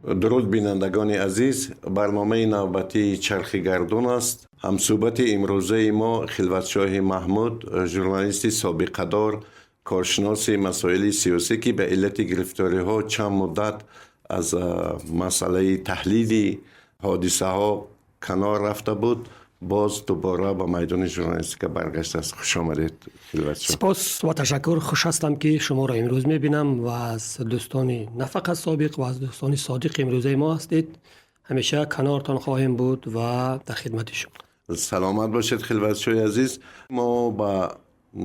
درود بینندگان عزیز، برنامه نوبتی چرخ گردون است. همصحبت امروزه ما خلوتشاه محمود، ژورنالیست سابقه‌دار، کارشناس مسائل سیاسی که به علت گرفتاری ها چند مدت از مسئله تحلیل حادثه ها کنار رفته بود، باز دوباره به میدان ژورنالیستیک برگشته است. خوش آمدید خلوتشاه. سپاس و تشکر. خوش هستم که شما را امروز میبینم و از دوستان نه فقط سابق و از دوستان صادق امروزه ما هستید. همیشه کنارتان خواهیم بود و در خدمت شما. سلامت باشید خلوتشاه عزیز. ما با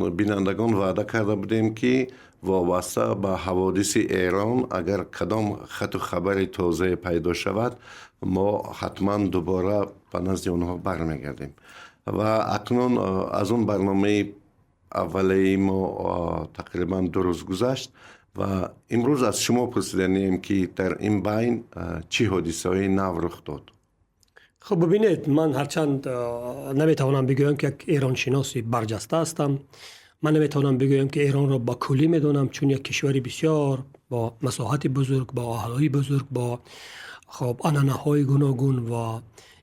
بینندگان وعده کرده بودیم که وابسته به حوادث ایران اگر کدام خط و خبر تازه پیدا شود ما حتما دوباره به نزد اونها برمیگردیم و اکنون از اون برنامه اولی ما تقریبا 2 روز گذشت و امروز از شما پرسیدنیم که در این بین چی حادثه های نو رخ داد؟ خب ببینید، من هرچند نمیتوانم بگویم که یک ایران شناسی برجسته هستم، من نمیتوانم بگویم که ایران را با کلی میدونم، چون یک کشوری بسیار با مساحت بزرگ، با اهالی بزرگ، با خب عنعنه‌های گوناگون و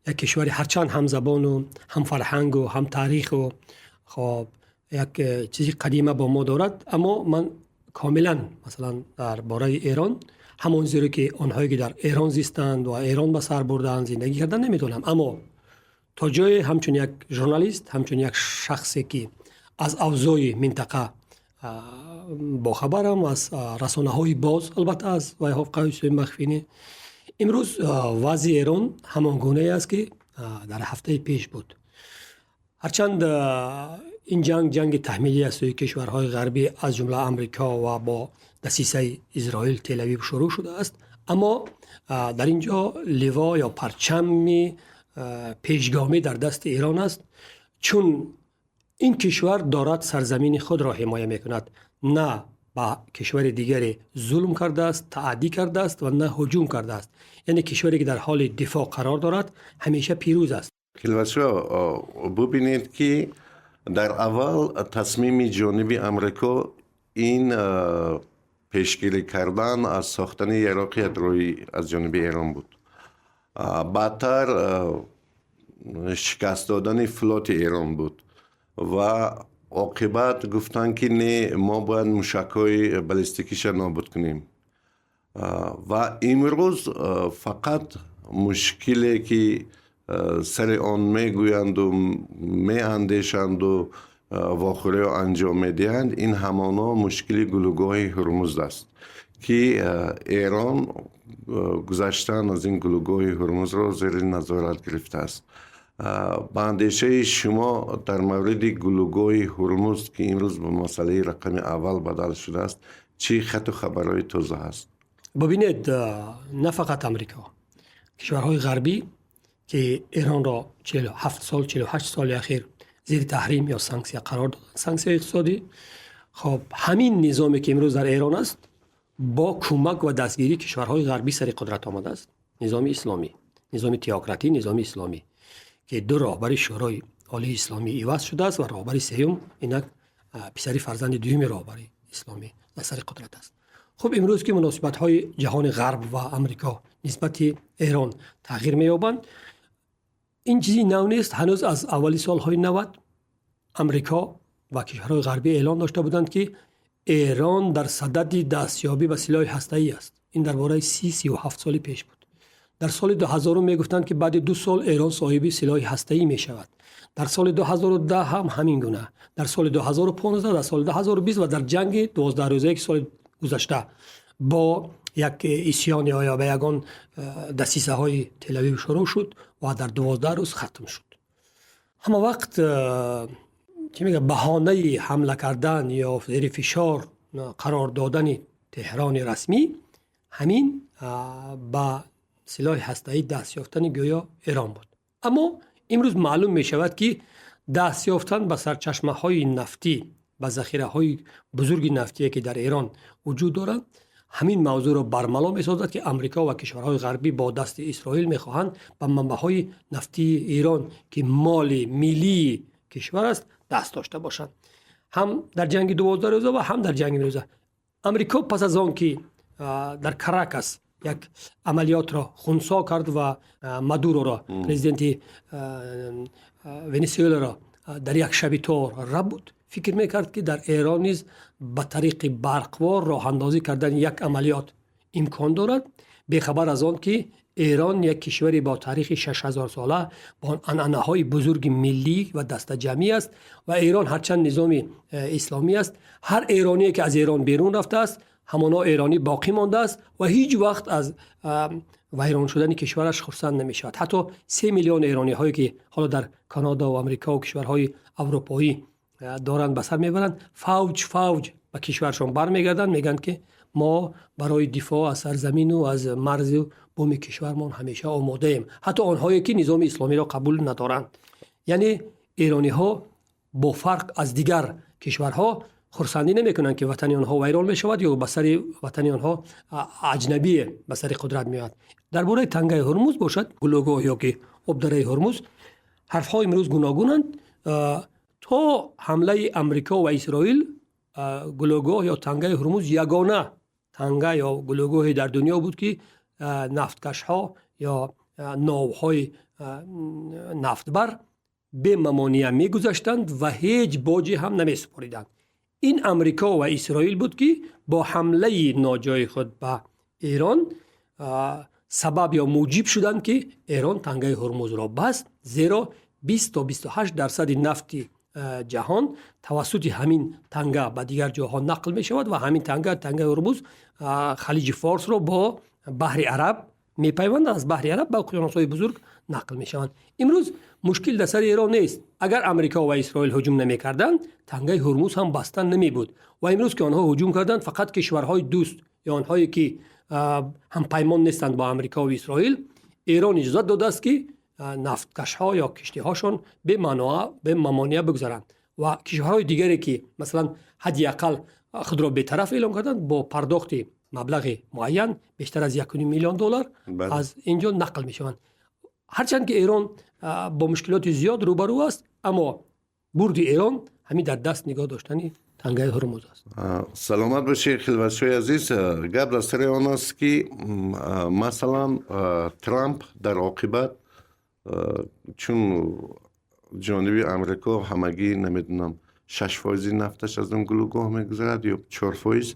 یک کشوری هرچند هم زبان و هم فرهنگ و هم تاریخ و خب یک چیزی قدیمه با ما دارد، اما من کاملا مثلا در باره ایران همون زیرا که آنهایی که در ایران زیستند و ایران به سر بردند زندگی کردن نمیدونم، اما تا جای همچون یک ژورنالیست، همچون یک شخصی که از اوضاع منطقه با خبرم و از رسانه های باز، البته از وایهاف قایس مخفینی، امروز وضع ایران همان گونه است که در هفته پیش بود. هرچند این جنگ تحمیلی است و کشورهای غربی از جمله امریکا و با دسیسه اسرائیل تل آویو شروع شده است، اما در اینجا لوا یا پرچم پیشگامی در دست ایران است، چون این کشور دارد سرزمین خود را حمایت میکند، نه با کشور دیگری ظلم کرده است، تعدی کرده است و نه هجوم کرده است. یعنی کشوری که در حال دفاع قرار دارد همیشه پیروز است. خلوتشاه، ببینید که در اول تصمیم جانبی امریکا این پیشگیری کردن از ساختن یک راکت روی از جانب ایران بود. بعدتر شکست دادن فلوت ایران بود و عاقبت گفتن که نه، ما باید موشک‌های بالستیکیش نابود کنیم و امروز فقط مشکلی که سر آن میگویند و میاندیشند و واخوری انجام میدهند، این همانا مشکل گلوگاه هرمز است که ایران گذشتن از این گلوگاه هرمز را زیر نظارت گرفته است. با اندیشه شما در مورد گلوگاه هرمز که امروز به مسئله رقم اول بدل شده است، چی خط و خبرهای تازه است؟ ببینید، نه فقط امریکا، کشورهای غربی که ایران را 47 سال 48 سال اخیر زیر تحریم یا سانکسیا قرار دادن، سانکسیا اقتصادی، خب همین نظامی که امروز در ایران است با کمک و دستگیری کشورهای غربی سر قدرت آمده است. نظام اسلامی، نظام تئوکراتی، نظام اسلامی که 2 راهبر شورای عالی اسلامی عوض شده است و راهبر سوم اینک پسری فرزند دوم راهبر اسلامی در سر قدرت است. خب امروز که مناسبت‌های جهان غرب و امریکا نسبت ایران تغییر می‌یابند، این چیزی نو نیست. هنوز از اولی سال‌های 90 امریکا و کشورهای غربی اعلام داشته بودند که ایران در صدد دستیابی به سلاح هسته‌ای است. این درباره 37 سال پیش بود. در سال 2000 میگفتند که بعد 2 سال ایران صاحب سلاح هسته‌ای می شود. در سال 2010 هم همین گونه. در سال 2015، در سال 2020 و در جنگ 12 روزه که سال گذشته با یک اسیان یا به یگان دسیسه های تل آویو شروع شد و در 12 روز ختم شد. همه وقت که میگه بهانه حمله کردن یا زیر فشار قرار دادن تهران رسمی همین با سلاح هسته‌ای دست یافتن گویا ایران بود. اما امروز معلوم می شود که دست یافتن به سرچشمه های نفتی، به ذخیره های بزرگ نفتی که در ایران وجود دارند، همین موضوع را برملا می سازد که امریکا و کشورهای غربی با دست اسرائیل می خواهند به منبع‌های نفتی ایران که مال ملی کشور است دست داشته باشند. هم در جنگ 12 روزه و هم در جنگ روزه. امریکا پس از آن که در کراکاس یک عملیات را خونسا کرد و مادورو را پرزیدنت ونزوئلا را در یک شب تار رب بود. فکر میکرد که در ایران نیز به طریق برقوار راه اندازی کردن یک عملیات امکان دارد، بیخبر از آن که ایران یک کشوری با تاریخ 6000 ساله با عنعنه‌های بزرگ ملی و دست جمعی است و ایران هرچند نظام اسلامی است، هر ایرانی که از ایران بیرون رفته است همانا ایرانی باقی مانده است و هیچ وقت از ویران شدن کشورش خرسند نمی شود. حتی 3 میلیون ایرانی هایی که حالا در کانادا و آمریکا و کشورهای اروپایی دارند به سر میبرند، فوج به کشورشان برمیگردند، میگن که ما برای دفاع از سرزمین و از مرز و بوم کشورمان همیشه آماده ایم. حتی آنهایی که نظام اسلامی را قبول ندارند. یعنی ایرانی ها با فرق از دیگر کشورها خرسندی نمیکنند که وطن آنها ویران می شود یا به سر وطن آنها اجنبی به سر قدرت میاد. درباره تنگه هرمز باشد، گلوگاه یا که آبدره هرمز، حرف ها امروز گوناگونند. تا حمله امریکا و اسرائیل، گلوگاه یا تنگه هرمز یگانه تنگه یا گلوگاه در دنیا بود که نفتکش ها یا ناوهای نفتبر به ممانعه می گذاشتند و هیچ باجی هم نمی سپاریدند. این امریکا و اسرائیل بود که با حمله ناجای خود به ایران سبب یا موجب شدند که ایران تنگه هرمز را بست، زیرا 20 تا 28% نفت جهان توسط همین تنگه به دیگر جاها نقل می شود و همین تنگه هرمز خلیج فارس را با بحر عرب می پیوند، از بحر عرب به اقیانوس‌های بزرگ نقل می شوند. امروز مشکل در سر ایران نیست. اگر امریکا و اسرائیل هجوم نمی کردند، تنگه هرمز هم بستن نمی بود. و امروز که آنها هجوم کردند، فقط کشورهای دوست یا آنهایی که هم پیمان نیستند با امریکا و اسرائیل، ایران اجازه داده است که نفتکش ها یا کشتی هاشون به ممانعه بگذارند و کشورهای دیگری که مثلا حداقل خود را بی‌طرف اعلام کردند با پرداخت مبلغ معین بیشتر از 1.5 میلیون دلار از اینجا نقل می شوند. هرچند که ایران با مشکلات زیاد روبرو است، اما برد ایران همین در دست نگاه داشتن تنگه هرمز است. سلامت باشی خلوت‌شوی عزیز. گپ در سر آن است که مثلا ترامپ در عاقبت چون جانبی امریکا همگی نمیدونم 6% نفتش از اون گلوگاه میگذرد یا 4%،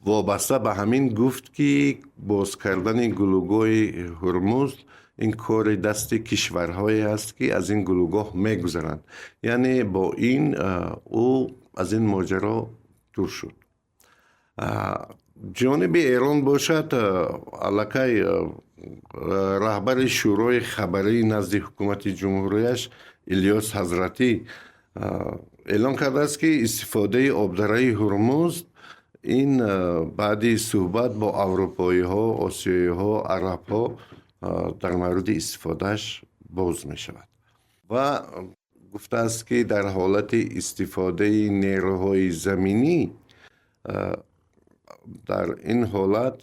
وابسته به همین گفت که باز کردن گلوگاه هرمز این کار دست کشورهایی است که از این گلوگاه میگذرند. یعنی با این او از این ماجرا دور شد. جانب ایران باشد، علاقه رهبر شورای خبری نزد حکومت جمهوریش الیاس حضرتی اعلان کرده است که استفاده آبدره هرمز این بعد صحبت با اروپایی ها، آسیایی ها، عرب ها در مورد استفادهش باز می شود و گفته است که در حالت استفاده نیروهای زمینی در این حالت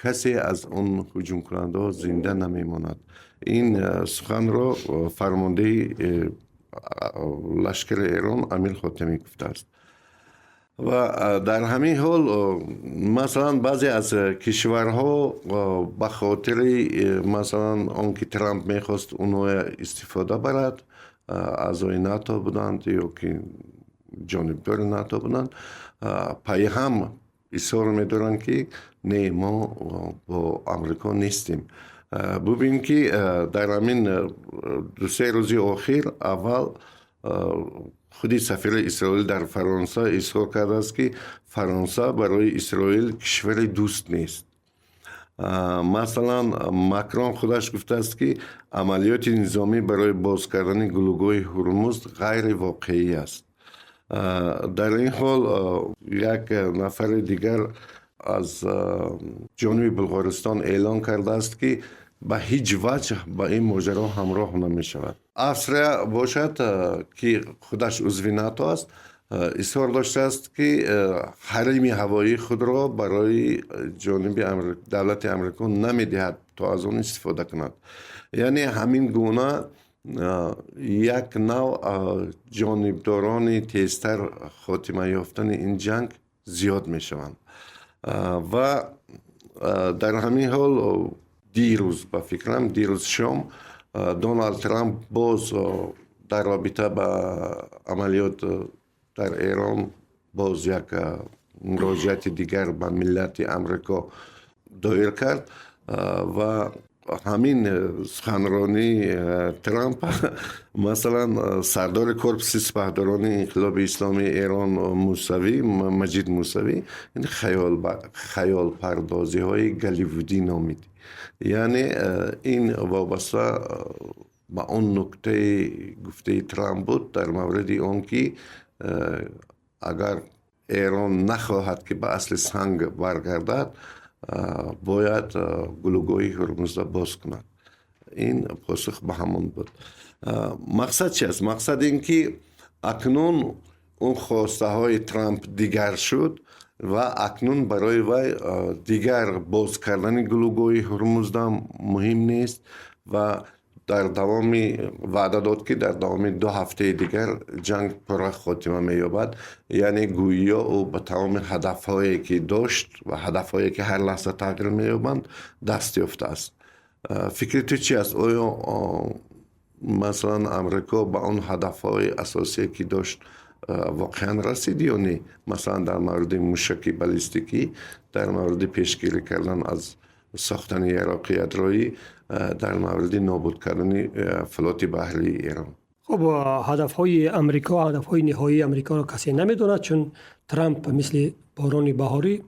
کسی از اون هجوم کننده ها زنده نمی ماند. این سخن را فرمانده لشکر ایران امیر خاتمی گفته است. و در همین حال مثلا بعضی از کشورها به خاطر مثلا آنکه ترامپ میخواست اونو استفاده برد، اعضای ناتو بودند یا که جانبدار ناتو بودند، پای هم اصرار میدارند که نه ما با امریکا نیستیم. ببین که در همین 2-3 روز اخیر اول خودی سفیر اسرائیل در فرانسه اظهار کرده است که فرانسه برای اسرائیل کشور دوست نیست. مثلا ماکرون خودش گفته است که عملیات نظامی برای باز کردن گلوگاه هرمز غیر واقعی است. در این حال یک نفر دیگر از جنوب بلغارستان اعلان کرده است که به هیچ وجه با این ماجرا همراه نمی شود. افسر باشد که خودش عضو ناتو است، اصرار داشته است که حریم هوایی خود را برای جانب دولت امریکا نمی دهد تا از آن استفاده کند. یعنی همین گونه یک نوع جانبداران تیزتر خاتمه یافتن این جنگ زیاد می شوند و در همین حال دیروز با فکرم دیروز شام دونالد ترامپ باز در رابطه با عملیات در ایران باز یک مراجعت دیگر به ملت امریکا دایر کرد و همین سخنرانی ترامپ مثلا سردار کورپس سپهداران انقلاب اسلامی ایران موسوی مجید موسوی این خیال پردازی های گلیوودی نامید. یعنی این وابسته به اون نکته گفته ترامپ بود در مورد اون که اگر ایران نخواهد که به اصل سنگ برگردد باید گلوگوی هرمز را باز کند. این پاسخ به همون بود. مقصد چی است؟ مقصد این که اکنون اون خواسته های ترامپ دیگر شد و اکنون برای وی دیگر باز کردن گلوگوی هرمز مهم نیست و در دوام وعده داد که در دوام 2 هفته دیگر جنگ پر خاتمه می‌یابد. یعنی گویا او به تمام هدف‌هایی که داشت و هدف‌هایی که هر لحظه تغییر می‌یابند دست یافته است. فکر تو چی است؟ آیا مثلا امریکا به اون هدف‌های اساسی که داشت واقعا رسید یا نه؟ مثلا در مورد موشک بالستیکی، در مورد پیشگیری کردن از ساختن یراق یدرایی، در مورد نابود کردن فلات بحری ایران. خب هدف‌های امریکا، هدف‌های نهایی امریکا را کسی نمی‌داند، چون ترامپ مثل باران بهاری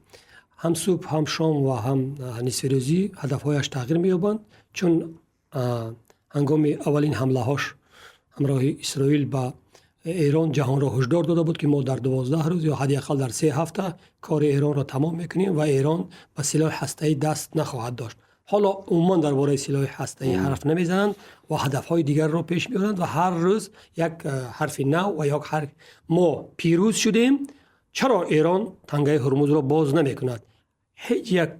هم صبح هم شام و هم نصف روزی هدف‌هایش تغییر می‌یابند، چون هنگام اولین حمله‌هاش همراه اسرائیل به ایران جهان را هشدار داده بود که ما در 12 روز یا حداقل در 3 هفته کار ایران را تمام می‌کنیم و ایران به سلاح هسته‌ای دست نخواهد داشت. حالا عموما درباره سلاح هسته‌ای حرف نمیزنند و هدف‌های دیگر را پیش می‌برند و هر روز یک حرف نو و یک حرف ما پیروز شدیم. چرا ایران تنگه هرمز را باز نمی‌کند؟ هیچ یک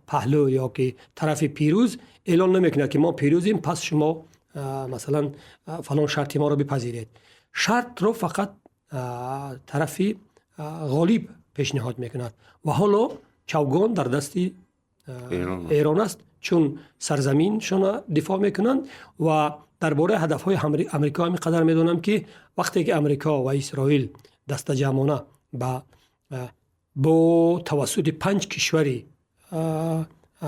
پهلو یا که طرف پیروز اعلان نمی‌کند که ما پیروزیم پس شما مثلا فلان شرط ما را بپذیرید. شرط را فقط طرفی غالب پیشنهاد می‌کند و حالا چوگان در دستی ایران است، چون سرزمینشان دفاع میکنند و درباره هدفهای امریکا هم قدر میدونم که وقتی که امریکا و اسرائیل دست جمعانه با توسط 5 کشوری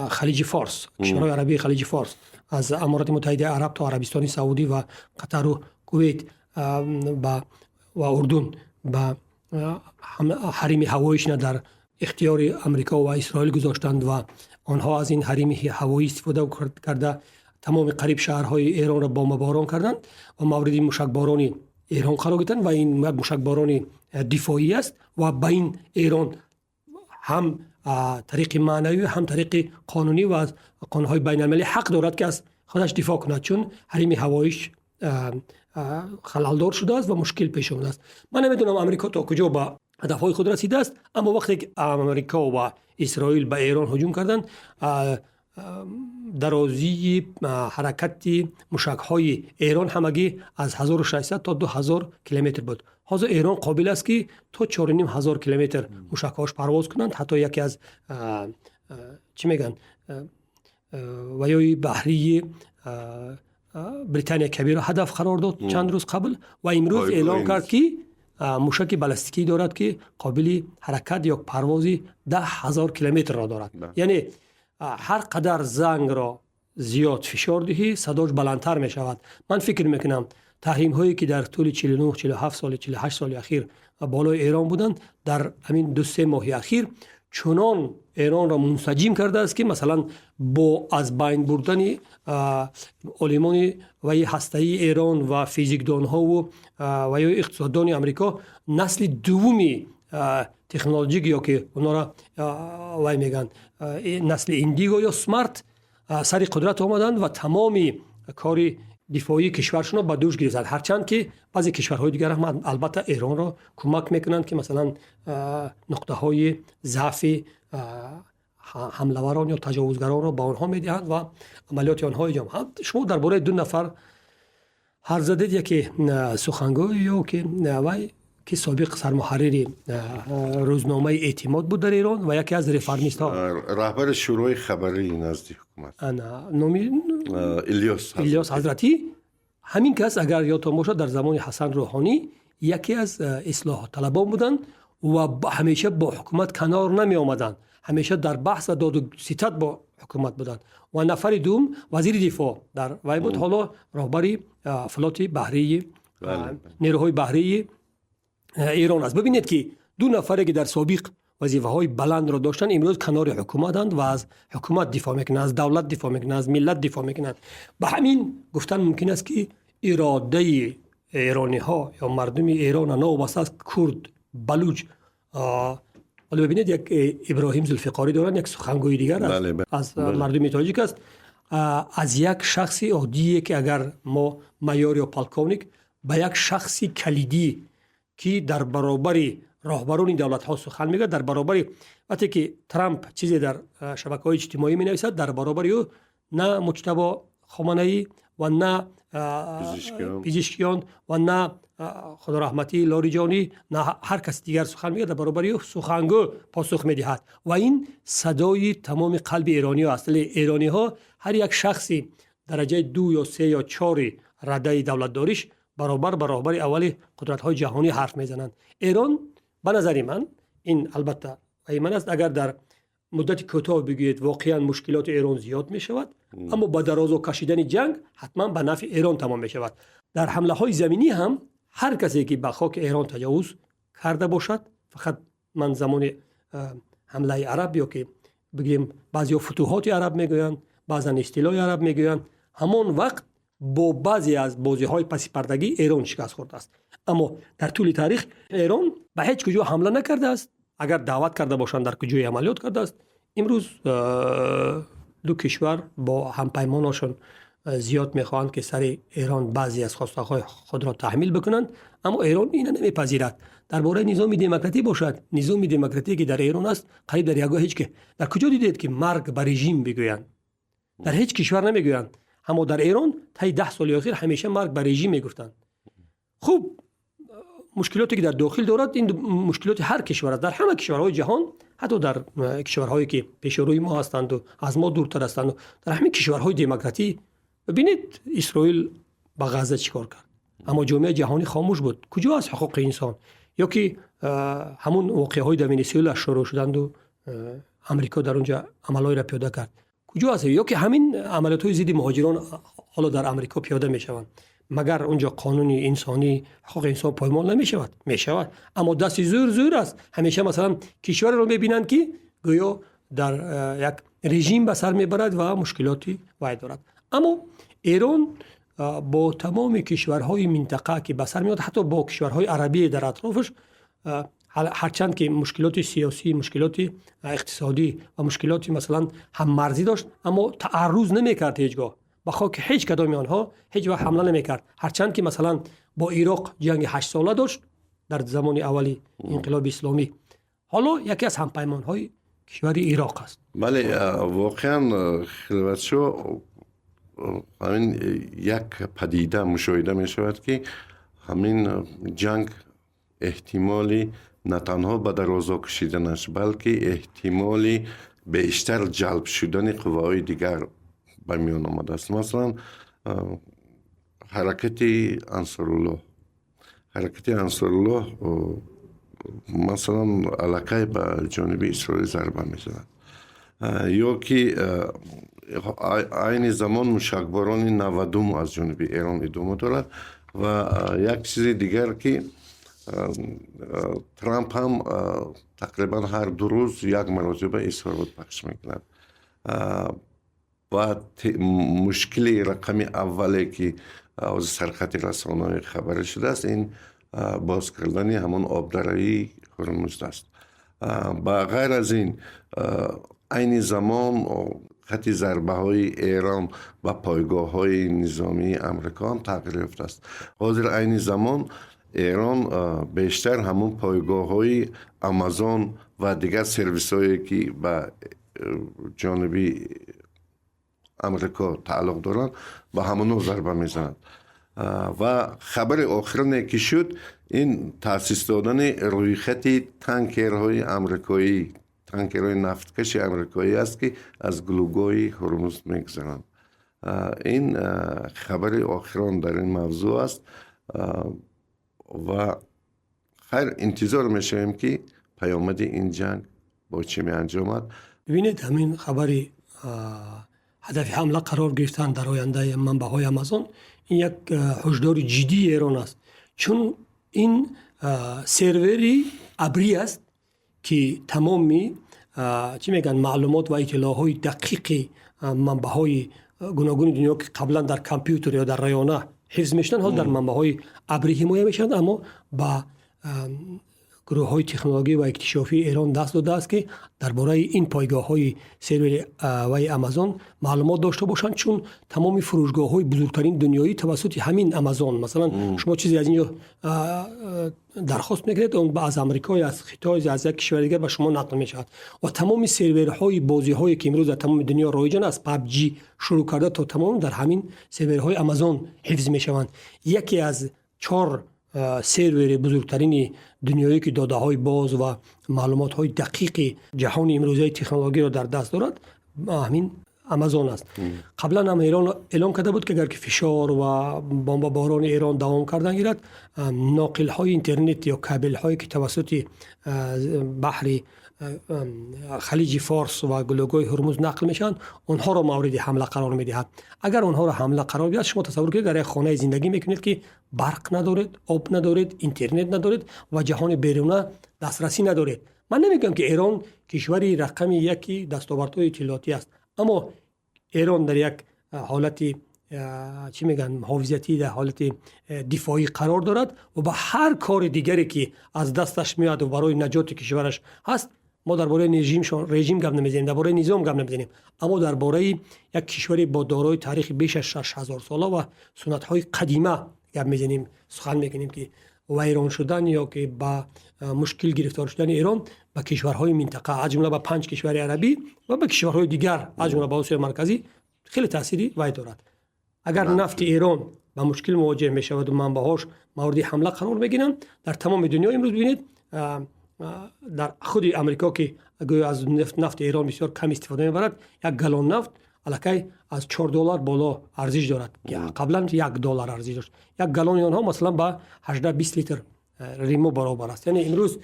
خلیج فارس، کشورهای عربی خلیج فارس، از امارات متحده عرب تا عربستان سعودی و قطر و کویت و اردن به حریم هواییش در اختیار امریکا و اسرائیل گذاشتند و آنها از این حریم هوایی استفاده کرده تمام قریب شهرهای ایران را بمباران کردند و مورد موشکباران ایران قرار گرفتند و این موشکباران دفاعی است و به این ایران هم طریق معنوی هم طریق قانونی و از قانونهای بین المللی حق دارد که از خودش دفاع کند، چون حریم هواییش خلالدار شده است و مشکل پیش آمده است. من نمیدونم امریکا تا کجا به هدفهای خود رسیده است، اما وقتی که امریکا و اسرائیل به ایران هجوم کردند درازی حرکت موشک‌های ایران همگی از 1600 تا 2000 کیلومتر بود. حاضر ایران قابل است که تا 4500 کیلومتر موشک‌هاش پرواز کنند. حتی یکی از چی میگن ویای بحری بریتانیا کبیر را هدف قرار داد چند روز قبل و امروز اعلام کرد که موشک بالستیکی دارد که قابل حرکت یا پروازی 10,000 کیلومتر را دارد. یعنی هر قدر زنگ را زیاد فشار دهی صداش بلندتر می شود. من فکر میکنم تحریم هایی که در طول 49 47 سال 48 سال اخیر بالای ایران بودند در همین 2-3 ماه اخیر چنان ایران را منسجم کرده است که مثلا با از بین بردن علمان و هسته‌ای ایران و فیزیکدان ها و اقتصاددان امریکا نسل دومی تکنولوژی یا که اونا را وای میگن نسل ایندیگو یا سمارت سر قدرت آمدند و تمامی کاری دفاعی کشورشون به دوش گرفتند. هرچند که بعضی کشورهای دیگر هم البته ایران را کمک میکنند که مثلا نقطه های ضعف حمله‌وران یا تجاوزگران را به آنها میدهند و عملیات آنها انجام. شما درباره 2 نفر هر زدید یکی سخنگوی یا که وای که سابق سرمحرر روزنامه اعتماد بود در ایران و یکی از ریفارمیست ها، رهبر شورای خبری نزد حکومت، نامی الیاس حضرتی. همین کس اگر یادتان باشد در زمان حسن روحانی یکی از اصلاح طلبان بودند و همیشه با حکومت کنار نمی آمدند، همیشه در بحث و داد و ستد با حکومت بودند. و نفر دوم وزیر دفاع در وی بود، حالا رهبر فلات بحری نیروهای بحری ایران است. ببینید که دو نفری که در سابق وظیفه‌های بلند را داشتن امروز کنار حکومتند و از حکومت دفاع میکنند، از دولت دفاع میکنند، از ملت دفاع میکنند. به همین گفتن ممکن است که اراده ایرانی ها یا مردم ایران نوابسته از کرد، بلوچ، حالا ببینید یک ابراهیم ذوالفقاری دارن، یک سخنگوی دیگر از مردم تاجیک است، از یک شخص عادی که اگر ما مایور یا پالکونیک به یک شخص کلیدی که در برابر راهبران دولت ها سخن میگه، در برابر وقتی که ترامپ چیزی در شبکه‌های اجتماعی می نویسد در برابر او نه مجتبی خامنه‌ای و نه پزشکیان و نه خدا رحمتی لاریجانی، نه هر کس دیگر سخن میگه، در برابر او سخنگو پاسخ میدهد و این صدای تمام قلب ایرانی ها است. ایرانی ها هر یک شخصی درجه 2 یا 3 یا 4 رده دولت داریش برابر برابر اول قدرت های جهانی حرف میزنند. ایران به نظر من این البته ایمن است اگر در مدت کوتاه بگویید واقعا مشکلات ایران زیاد می شود، اما با دراز و کشیدن جنگ حتما به نفع ایران تمام می شود. در حمله های زمینی هم هر کسی که به خاک ایران تجاوز کرده باشد، فقط من زمان حمله عرب یا که بگیم بعضی فتوحات عرب میگویند، بعضا استیلای عرب میگویند، همان وقت با بعضی از بازی های پس پردگی ایران شکست خورده است. اما در طول تاریخ ایران به هیچ کجا حمله نکرده است. اگر دعوت کرده باشند در کجای عملیات کرده است. امروز دو کشور با همپیمانشون زیاد میخواهند که سر ایران بعضی از خواسته های خود را تحمیل بکنند، اما ایران این نمیپذیرد. درباره نظام دموکراتی باشد، نظام دموکراتی که در ایران است قریب در یگاه هیچ که در کجا دیدید که مرگ بر رژیم بگویند؟ در هیچ کشور نمیگویند، اما در ایران تا 10 سال اخیر همیشه مرگ بر رژیم میگفتند. خوب مشکلاتی که در داخل دارد این مشکلات هر کشور است، در همه کشورهای جهان، حتی در کشورهایی که پیش روی ما هستند و از ما دورتر هستند، در همه کشورهای دموکراتی. ببینید اسرائیل با غزه چیکار کرد، اما جامعه جهانی خاموش بود. کجا از حقوق انسان؟ یا که همون واقعه‌های در ونزوئلا شروع شدند و امریکا در اونجا عملای را پیاده کرد، کجا است؟ یا که همین عملیات‌های ضد مهاجران حالا در امریکا پیاده میشوند، مگر اونجا قانون انسانی حقوق انسان پایمال نمیشود؟ میشود، اما دست زور است. همیشه مثلا کشور رو میبینند که گویا در یک رژیم به سر میبرد و مشکلاتی وای دارد. اما ایران با تمام کشورهای منطقه که به سر میاد، حتی با کشورهای عربی در اطرافش، هرچند که مشکلات سیاسی، مشکلات اقتصادی و مشکلات مثلا هم مرزی داشت، اما تعرض نمیکرد هیچگاه با خاک هیچ کدام آنها هیچ وقت حمله نمیکرد. هرچند که مثلا با عراق جنگ 8 ساله داشت در زمان اولی انقلاب اسلامی، حالا یکی از همپیمان‌های کشور عراق است. بله، واقعا خلوتشو همین یک پدیده مشاهده می شود که همین جنگ احتمالی نه تنها به درازا کشیدنش بلکه احتمالی بیشتر جلب شدن قواهای دیگر به میان آمده است. مثلا حرکت انصارالله مثلا علاقه به جانب اسرائیل ضربه می زند، یا که این زمان مشکباران 90 از جانب ایران ادامه دارد. و یک چیز دیگر که ترامپ هم تقریبا هر 2 روز یک مراتبه اظهارات پخش میکند. و مشکل رقم اولی که از سرخط رسانه‌های خبر شده است این باز کردن همون آبدرایی هرمزد است. با غیر از این زمان خط ضربه های ایران و پایگاه های نظامی امریکا هم تغییر یافته است. حاضر این زمان ایران بیشتر همون پایگاه های آمازون و دیگر سرویس هایی که به جانبی امریکا تعلق دارند با همون ضربه میزند. و خبر آخرین که شد این تأسیس دادن روی خط تانکرهای آمریکایی، تانکرهای نفتکش آمریکایی است که از گلوگوی هرمز میگذرند. این خبر آخرین در این موضوع است و خیر انتظار میشیم که پیامد این جنگ با چی می انجامد. ببینید همین خبری هدف حمله قرار گرفتن در آینده منبع‌های آمازون این یک هشدار جدی ایران است، چون این سروری ابری است که تمامی چی میگن معلومات و اطلاعات دقیق منبع‌های گوناگون دنیا که قبلا در کامپیوتر یا در رایانه حفظ میشدن حال در منبع‌های ابری حمایت میشن، اما با گروه‌های تکنولوژی و اکتشافی ایران دست داده است که درباره این پایگاه‌های سرور وای آمازون معلومات داشته باشند، چون تمامی فروشگاه‌های بزرگترین دنیایی توسط همین آمازون، مثلا شما چیزی از اینجا درخواست می‌کنید اون از آمریکا یا از خطای از یک کشور دیگر به شما نقل می‌شود و تمامی سرورهای بازی‌هایی که امروز در تمام دنیا رایجن است PUBG شروع کرده تا تمام در همین سرورهای آمازون حفظ می‌شوند. یکی از 4 سرور بزرگترین دنیایی که داده های باز و معلومات های دقیق جهان امروزی تکنولوژی را در دست دارد همین آمازون است. قبلا هم ایران اعلام کرده بود که اگر که فشار و بمباران ایران دوام کردن گیرد، ناقل های اینترنت یا کابل هایی که توسط بحر خلیج فارس و گلوگوی هرمز نقل میشن اونها را مورد حمله قرار میدهد. اگر اونها را حمله قرار بدهد، شما تصور کنید در یک خانه زندگی میکنید که برق ندارید، آب ندارید، اینترنت ندارید و جهان بیرونه دسترسی ندارید. من نمیگم که ایران کشوری رقم یکی دستاوردهای اطلاعاتی است، اما ایران در یک حالت چی میگن محافظتی، در حالت دفاعی قرار دارد و با هر کار دیگری که از دستش میاد و برای نجات کشورش هست، ما درباره رژیم گپ نمیزنیم، درباره نظام گپ نمیزنیم، اما درباره یک کشوری با دارای تاریخ بیش از 6000 ساله و سنت‌های قدیمه گپ میزنیم، سخن میگیم که ویران شدن یا که با مشکل گرفتار شدن ایران با کشورهای منطقه از جمله با 5 کشور عربی و با کشورهای دیگر از جمله با آسیا مرکزی خیلی تأثیری وای دارد. اگر نفت ایران با مشکل مواجه میشود و منبعاش مورد حمله قرار بگیرن در تمام دنیا، امروز ببینید در خود امریکا که گویا از نفت ایران بسیار کم استفاده میبرد، یک گالون نفت الکی از $4 بالا ارزش دارد. قبلا $1 ارزش داشت. یک گالون آنها مثلا با 18-20 لیتر ریمو برابر است. یعنی امروز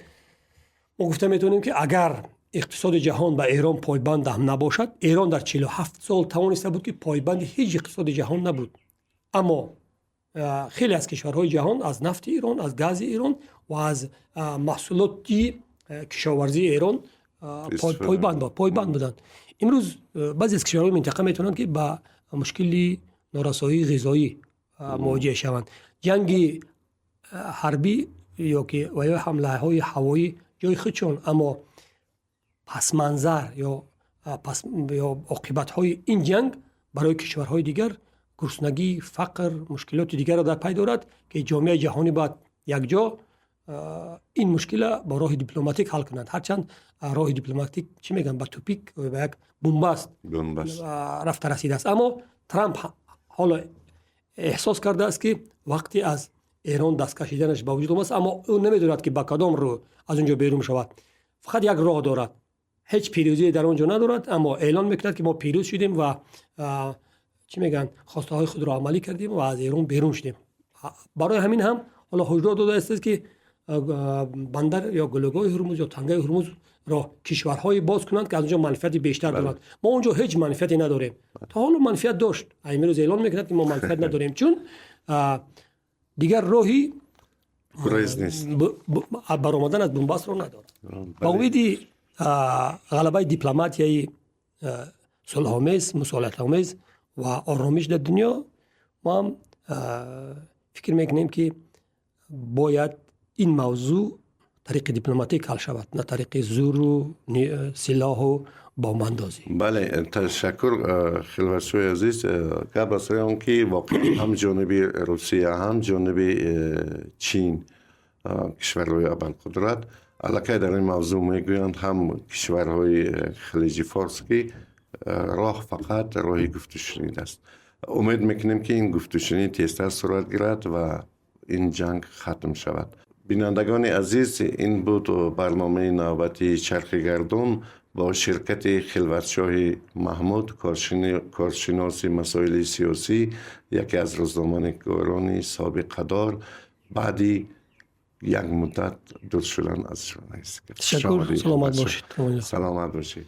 ما گفته میتونیم که اگر اقتصاد جهان به ایران پایبند هم نباشد، ایران در 47 سال توانسته بود که پایبند هیچ اقتصاد جهان نبود، اما خیلی از کشورهای جهان از نفت ایران، از گاز ایران و از محصولات کشاورزی ایران پایبند بودند. امروز بعضی از کشورهای منطقه میتونن که با مشکلی نارسایی غذایی مواجه شوند. جنگ حربی یا که و یا حمله های هوایی جای خودشون، اما پس منظر یا عاقبت های این جنگ برای کشورهای دیگر گرسنگی، فقر، مشکلات دیگر را در پی دارد که جامعه جهانی باید یک جا این مشکل با راه دیپلماتیک حل کنند. هرچند راه دیپلماتیک چی میگن با توپیک و با یک بنبست رفته رسیده است، اما ترامپ حالا احساس کرده است که وقتی از ایران دست کشیدنش با وجود است، اما او نمیدوند که با کدام رو از اونجا بیرون شود. فقط یک راه دارد، هیچ پیروزی در اونجا ندارد، اما اعلان میکند که ما پیروز شدیم و چی میگن خواسته های خود را عملی کردیم و از ایران بیرون شدیم. برای همین هم حالا هشدار داده است که بندر یا گلوگوی هرمز یا تنگه هرمز را کشورهای باز کنند که از اونجا منفعت بیشتر دارند. ما اونجا هیچ منفعتی نداریم. تا حالا منفعت داشت، امروز اعلان میکند که ما منفعت نداریم، چون دیگر راهی نیست برآمدن از بنبست را ندارد. با امید غلبه دیپلماتیایی صلح‌آمیز، مصالحت‌آمیز و آرامش در دنیا، ما هم فکر میکنیم که باید این موضوع طریق دیپلماتیک حل شود، نه طریق زور و سلاح و بمب‌اندازی. بله، تشکر خلوت‌شوی عزیز. گپ است اون که واقعا هم جانب روسیه هم جانب چین کشورهای ابرقدرت الکی در این موضوع میگویند، هم کشورهای خلیج فارس که راه فقط راه گفت و شنید است. امید میکنیم که این گفتگوشنی تیزتر صورت گیرد و این جنگ ختم شود. بینندگان عزیز، این بود برنامه نوبتی چرخ گردون با شرکت خلوتشاه محمود، کارشناس مسائل سیاسی، یکی از روزنامه‌نگاران سابق دار. بعدی یک مدت دور شدن از ژورنالیستیک. تشکر. سلامت باشید. سلامت باشید.